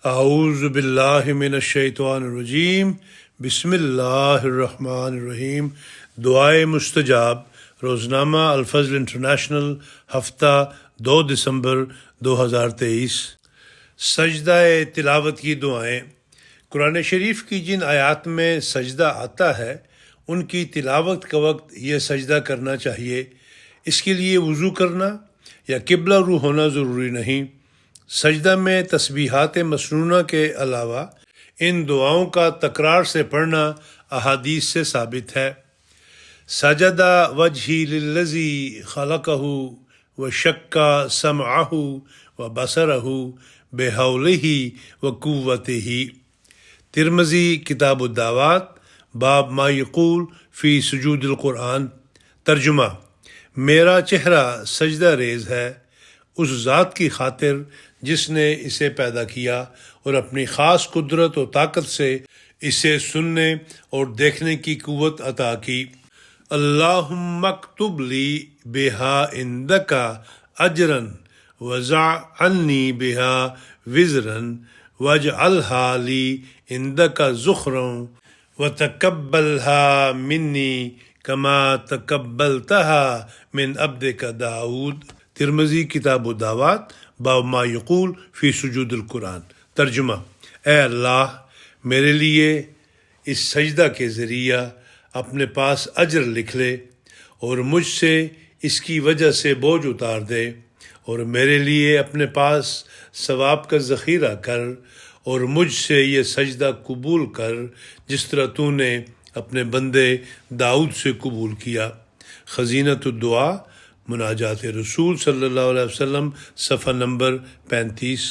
اعوذ باللہ من الشیطان الرجیم، بسم اللہ الرحمن الرحیم۔ دعائے مستجاب، روزنامہ الفضل انٹرنیشنل، ہفتہ 2 دسمبر 2023۔ سجدہ تلاوت کی دعائیں۔ قرآن شریف کی جن آیات میں سجدہ آتا ہے ان کی تلاوت کا وقت یہ سجدہ کرنا چاہیے۔ اس کے لیے وضو کرنا یا قبلہ رو ہونا ضروری نہیں۔ سجدہ میں تسبیحات مسنونہ کے علاوہ ان دعاؤں کا تکرار سے پڑھنا احادیث سے ثابت ہے۔ سجدہ وجہی للذی خلقہ وشق سمعہ وبصرہ بحولہ وقوتہ۔ ترمذی کتاب الدعوات، باب ما یقول فی سجود القرآن۔ ترجمہ: میرا چہرہ سجدہ ریز ہے اس ذات کی خاطر جس نے اسے پیدا کیا اور اپنی خاص قدرت و طاقت سے اسے سننے اور دیکھنے کی قوت عطا کی۔ اللہم اکتب لی بہا عندک اجرا وضع عنی بہا وزرا واجعلہا لی عندک ذخرا وتقبلہا منی کما تقبلتہا من عبدک داؤد۔ ترمذی کتاب الدعوات، باب ما یقول فی سجود القرآن۔ ترجمہ: اے اللہ، میرے لیے اس سجدہ کے ذریعہ اپنے پاس اجر لکھ لے اور مجھ سے اس کی وجہ سے بوجھ اتار دے، اور میرے لیے اپنے پاس ثواب کا ذخیرہ کر اور مجھ سے یہ سجدہ قبول کر جس طرح تو نے اپنے بندے داؤد سے قبول کیا۔ خزینۃ الدعا، مناجات رسول صلی اللہ علیہ وسلم، صفحہ نمبر 35۔